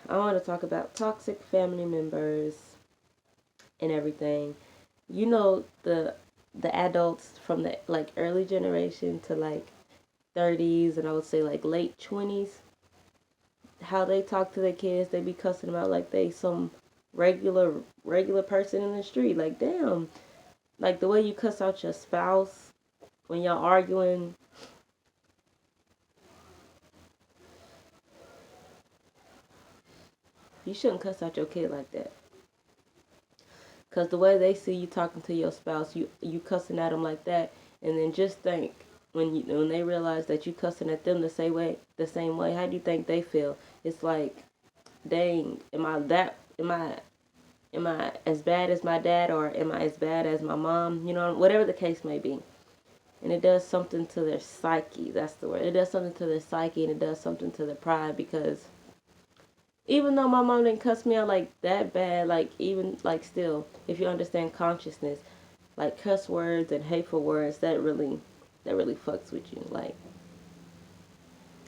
I want to talk about toxic family members and everything. You know the adults from the like early generation to like 30s and I would say like late 20s, how they talk to their kids, they be cussing them out like they some regular person in the street. Like damn, like the way you cuss out your spouse when y'all arguing. You shouldn't cuss out your kid like that. Cause the way they see you talking to your spouse, you cussing at them like that, and then just think when they realize that you cussing at them the same way, how do you think they feel? It's like, dang, am I as bad as my dad or am I as bad as my mom? You know, whatever the case may be. And it does something to their psyche. That's the word. It does something to their psyche and it does something to their pride because even though my mom didn't cuss me out like that bad, like even like still, if you understand consciousness, like cuss words and hateful words, that really fucks with you. Like,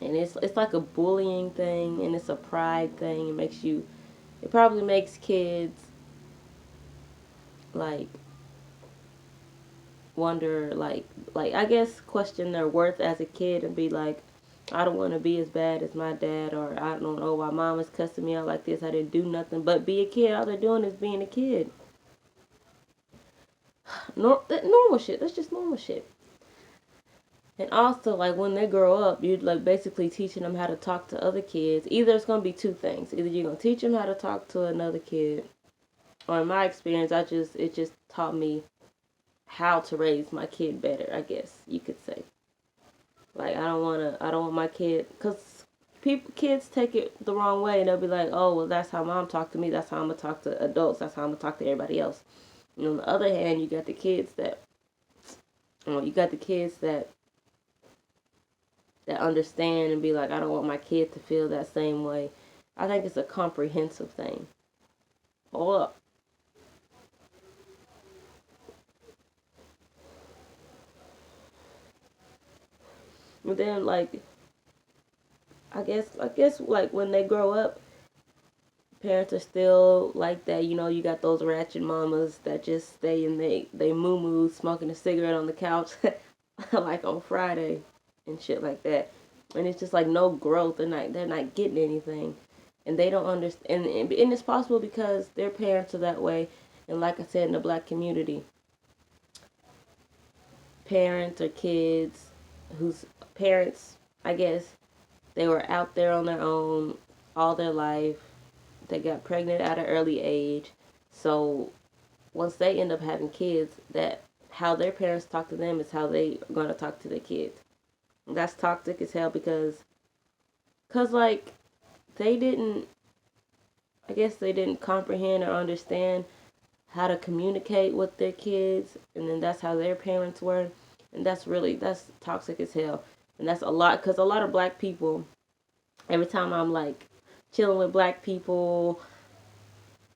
and it's like a bullying thing and it's a pride thing. It probably makes kids like wonder like I guess question their worth as a kid and be like, I don't want to be as bad as my dad, or I don't know why mom is cussing me out like this. I didn't do nothing but be a kid. All they're doing is being a kid. That normal shit. That's just normal shit. And also, like when they grow up, you're like basically teaching them how to talk to other kids. Either it's gonna be two things. Either you're gonna teach them how to talk to another kid, or in my experience, it just taught me how to raise my kid better. I guess you could say. Like I don't want my kid, cause kids take it the wrong way and they'll be like, oh well, that's how mom talked to me. That's how I'm gonna talk to adults. That's how I'm gonna talk to everybody else. And on the other hand, you got the kids that, you got the kids that understand and be like, I don't want my kid to feel that same way. I think it's a comprehensive thing. Hold up. But then like I guess like when they grow up, parents are still like that. You know, you got those ratchet mamas that just stay in they moo moo smoking a cigarette on the couch like on Friday and shit like that. And it's just like no growth. They're not getting anything. And they don't understand, and it's possible because their parents are that way. And like I said, in the black community, parents or kids whose parents, I guess, they were out there on their own all their life. They got pregnant at an early age. So once they end up having kids, that how their parents talk to them is how they are going to talk to their kids. And that's toxic as hell because like they didn't, I guess they didn't comprehend or understand how to communicate with their kids, and then that's how their parents were, and that's toxic as hell. And that's a lot because a lot of black people, every time I'm like chilling with black people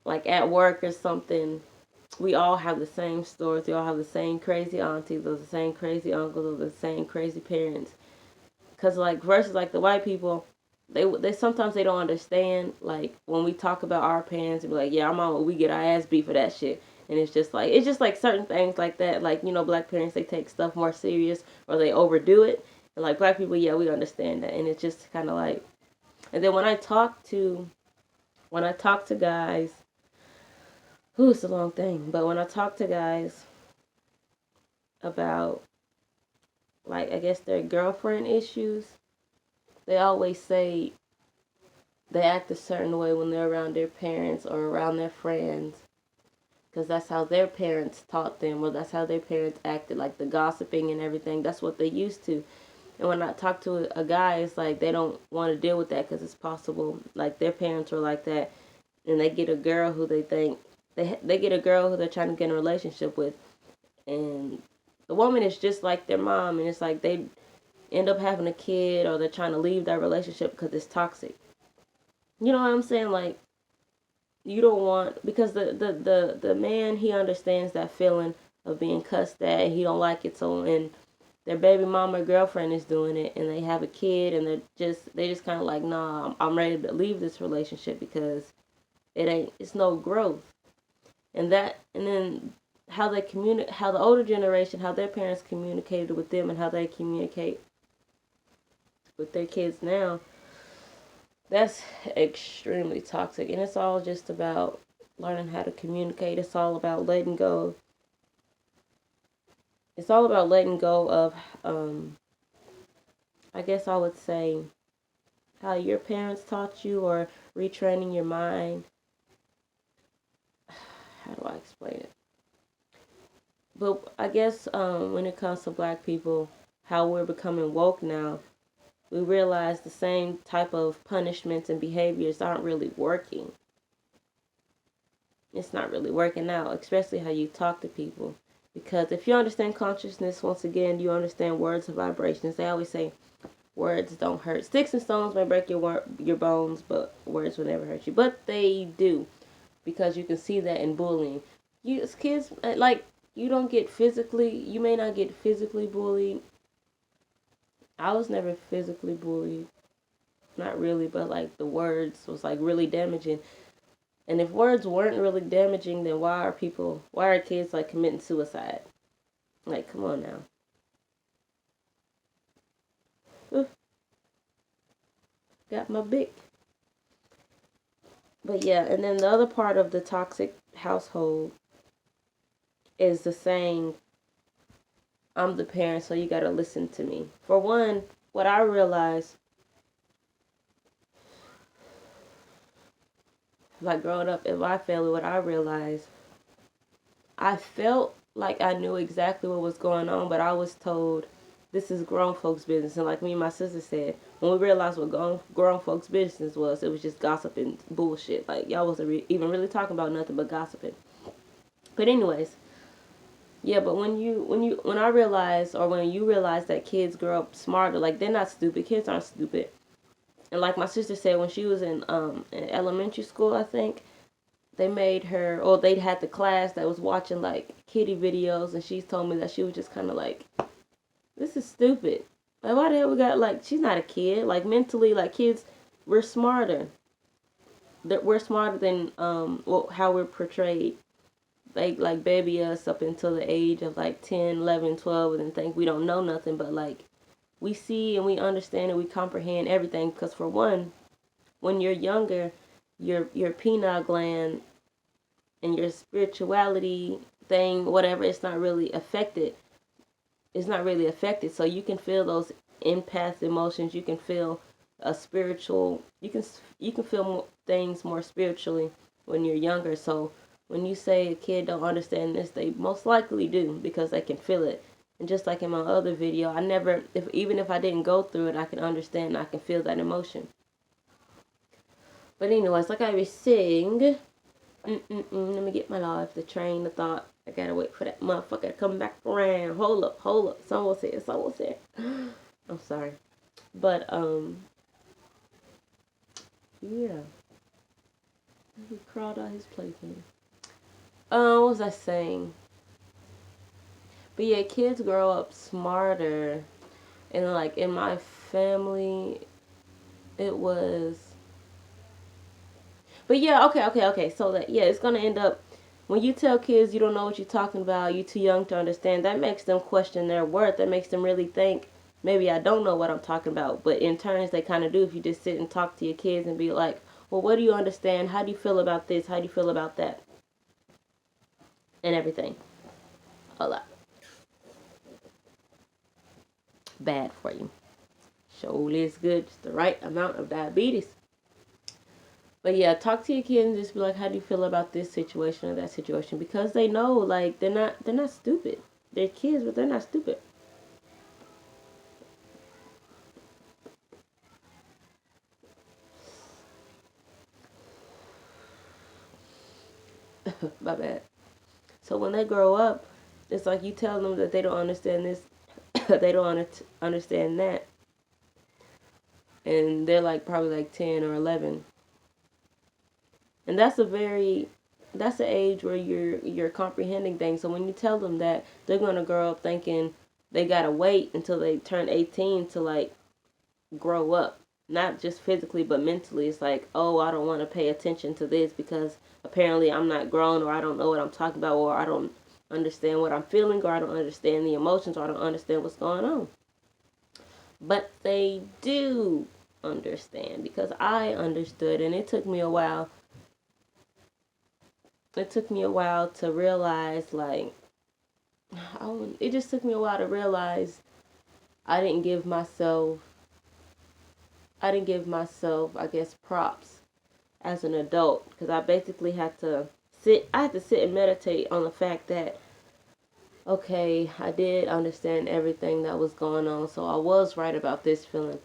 like at work or something, we all have the same stories. We all have the same crazy aunties or the same crazy uncles or the same crazy parents. Cause like versus like the white people, they sometimes they don't understand. Like when we talk about our parents, and be like, yeah, our mama, we get our ass beat for that shit. And it's just like certain things like that. Like black parents they take stuff more serious or they overdo it. And like black people, yeah, we understand that. And it's just kind of like, and then when I talk to guys, who it's a long thing, but when I talk to guys about like I guess their girlfriend issues, they always say they act a certain way when they're around their parents or around their friends because that's how their parents taught them or that's how their parents acted, like the gossiping and everything. That's what they used to. And when I talk to a guy, it's like they don't want to deal with that because it's possible like their parents were like that and they get a girl who they think they get a girl who they're trying to get in a relationship with, and the woman is just like their mom, and it's like they end up having a kid or they're trying to leave that relationship because it's toxic. You know what I'm saying? Like you don't want, because the man, he understands that feeling of being cussed at. He don't like it, so and their baby mama or girlfriend is doing it, and they have a kid, and they just kind of like, nah, I'm ready to leave this relationship because it's no growth. And then how they communicate, how the older generation, how their parents communicated with them, and how they communicate with their kids now, that's extremely toxic. And it's all just about learning how to communicate. It's all about letting go. It's all about letting go of, I guess I would say, how your parents taught you, or retraining your mind. How do I explain it? But I guess when it comes to black people, how we're becoming woke now, we realize the same type of punishments and behaviors aren't really working. It's not really working out, especially how you talk to people. Because if you understand consciousness, once again, you understand words and vibrations. They always say words don't hurt. Sticks and stones may break your bones, but words will never hurt you. But they do, because you can see that in bullying. You as kids, like, you may not get physically bullied. I was never physically bullied. Not really, but like the words was like really damaging. And if words weren't really damaging, then why are kids like committing suicide? Like, come on now. Oof, got my bic. But yeah, and then the other part of the toxic household is the saying, I'm the parent, so you gotta listen to me. For one, what I realized, like growing up in my family, what I realized, I felt like I knew exactly what was going on, but I was told this is grown folks' business. And like me and my sister said, when we realized what grown folks' business was, it was just gossip and bullshit. Like, y'all wasn't even really talking about nothing but gossiping. But anyways, yeah, but when I realized, or when you realize that kids grow up smarter, like, they're not stupid. Kids aren't stupid. And like my sister said, when she was in elementary school, I think, they made her, or they had the class that was watching like kitty videos, and she told me that she was just kind of like, this is stupid. Like, why the hell we got, like, she's not a kid. Like, mentally, like, kids, we're smarter. That we're smarter than how we're portrayed. They like baby us up until the age of like 10, 11, 12, and then think we don't know nothing, but like, we see and we understand and we comprehend everything. Because for one, when you're younger, your pineal gland and your spirituality thing, whatever, it's not really affected. So you can feel those empath emotions. You can feel a spiritual, you can feel things more spiritually when you're younger. So when you say a kid don't understand this, they most likely do, because they can feel it. And just like in my other video, I never, even if I didn't go through it, I can understand, I can feel that emotion. But anyways, like I was saying, let me get my life, the train of thought. I gotta wait for that motherfucker to come back around. Hold up. Someone's here. I'm sorry. But, yeah. He crawled out his plaything. What was I saying? But yeah, kids grow up smarter. And like in my family, it was. But yeah, okay. So that, yeah, it's gonna end up, when you tell kids you don't know what you're talking about, you're too young to understand, that makes them question their worth. That makes them really think, maybe I don't know what I'm talking about. But in turns, they kind of do if you just sit and talk to your kids and be like, well, what do you understand? How do you feel about this? How do you feel about that? And everything. A lot. Bad for you. Surely it's good. Just the right amount of diabetes. But yeah, talk to your kids and just be like, how do you feel about this situation or that situation? Because they know, like, they're not stupid. They're kids, but they're not stupid. My bad. So when they grow up, it's like you tell them that they don't understand this, they don't understand that, and they're like probably like 10 or 11, and that's the age where you're comprehending things. So when you tell them that, they're gonna grow up thinking they gotta wait until they turn 18 to like grow up, not just physically but mentally. It's like, oh, I don't want to pay attention to this because apparently I'm not grown, or I don't know what I'm talking about, or I don't understand what I'm feeling, or I don't understand the emotions, or I don't understand what's going on. But they do understand, because I understood, and it took me a while. It took me a while to realize, like, it just took me a while to realize I didn't give myself, I guess, props as an adult, because I basically had to sit and meditate on the fact that, okay, I did understand everything that was going on, so I was right about this feeling.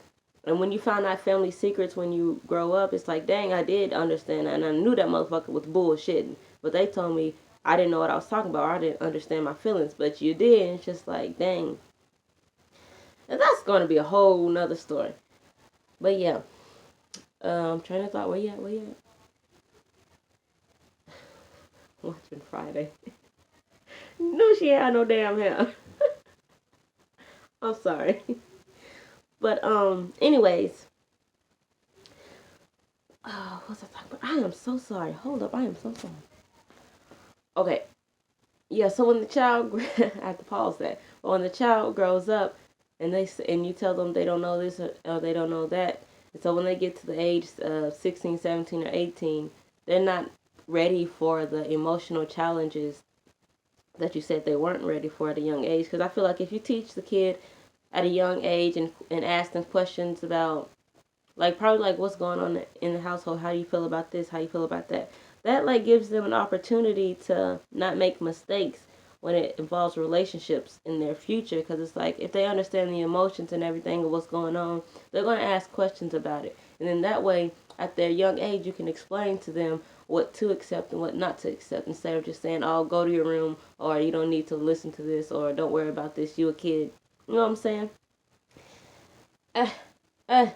And when you find out family secrets when you grow up, it's like, dang, I did understand that, and I knew that motherfucker was bullshitting. But they told me I didn't know what I was talking about, or I didn't understand my feelings, but you did, and it's just like, dang. And that's going to be a whole nother story. But yeah, I'm trying to thought, where you at? Watching Friday. No, she had no damn hair. I'm sorry. But anyways, what's I talking about? I am so sorry. Hold up, I am so sorry. Okay, yeah. So when the child, I have to pause that. But when the child grows up, and you tell them they don't know this, or they don't know that, and so when they get to the age of 16, 17, or 18, they're not ready for the emotional challenges that you said they weren't ready for at a young age. Because I feel like if you teach the kid at a young age, and ask them questions about, like, probably like what's going on in the household, how do you feel about this, how you feel about that, that like gives them an opportunity to not make mistakes when it involves relationships in their future. Because it's like, if they understand the emotions and everything and what's going on, they're going to ask questions about it, and then that way at their young age you can explain to them what to accept and what not to accept, instead of just saying, oh, go to your room, or you don't need to listen to this, or don't worry about this, you a kid. You know what I'm saying? Uh, uh,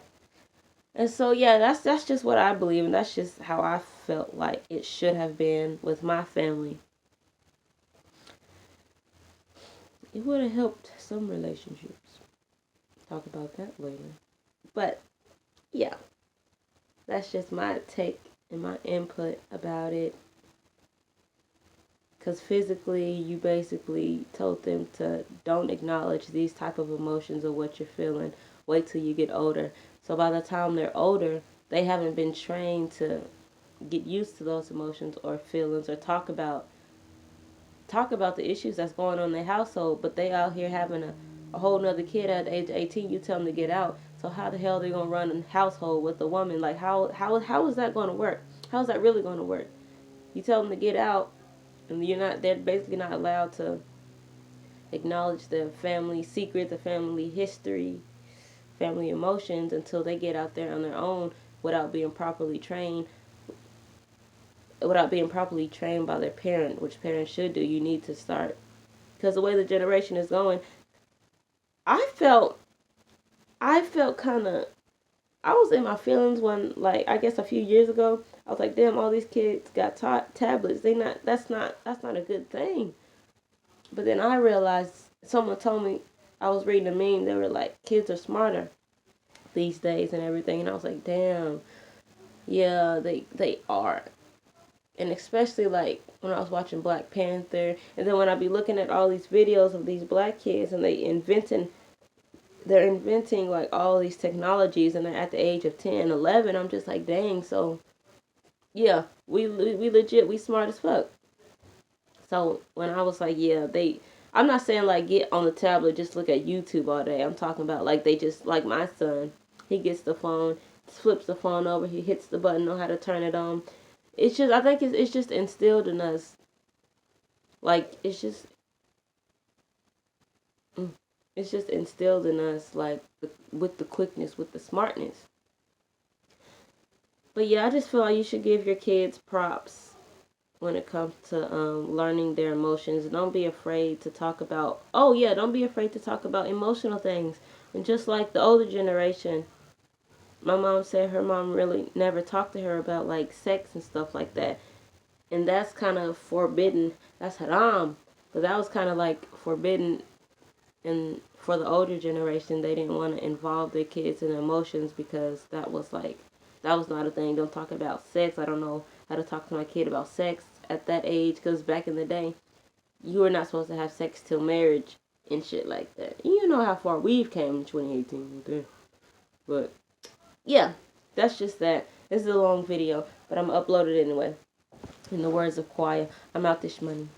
and so yeah, that's just what I believe, and that's just how I felt like it should have been with my family. It would have helped some relationships. Talk about that later. But yeah, that's just my take and my input about it. Because physically, you basically told them to don't acknowledge these type of emotions or what you're feeling. Wait till you get older. So by the time they're older, they haven't been trained to get used to those emotions or feelings, or talk about the issues that's going on in their household. But they out here having a whole nother kid at the age of 18. You tell them to get out. So how the hell are they gonna run a household with a woman? Like, how is that gonna work? How is that really gonna work? You tell them to get out, and they're basically not allowed to acknowledge the family secret, the family history, family emotions, until they get out there on their own without being properly trained, by their parent, which parents should do. You need to start, because the way the generation is going, I felt kind of, I was in my feelings when, like, I guess a few years ago, I was like, damn, all these kids got tablets. That's not a good thing. But then I realized, someone told me, I was reading a meme, they were like, kids are smarter these days and everything, and I was like, damn, yeah, they are. And especially like when I was watching Black Panther, and then when I be looking at all these videos of these black kids, and they're inventing like all these technologies, and they're at the age of 10, 11. I'm just like, dang. So yeah, we legit, we smart as fuck. So when I was like, yeah, I'm not saying like get on the tablet, just look at YouTube all day. I'm talking about like, they just, like my son, he gets the phone, flips the phone over, he hits the button, know how to turn it on. It's just, I think it's just instilled in us. Like, mm, it's just instilled in us, like, with the quickness, with the smartness. But yeah, I just feel like you should give your kids props when it comes to learning their emotions. Don't be afraid to talk about, oh yeah, don't be afraid to talk about emotional things. And just like the older generation, my mom said her mom really never talked to her about like sex and stuff like that. And that's kind of forbidden. That's haram. But that was kind of like forbidden And for the older generation, they didn't want to involve their kids in emotions because that was not a thing. Don't talk about sex. I don't know how to talk to my kid about sex at that age, because back in the day, you were not supposed to have sex till marriage and shit like that. You know how far we've came in 2018 with that. But yeah, that's just that. This is a long video, but I'm gonna upload it anyway. In the words of Choir, I'm out this money.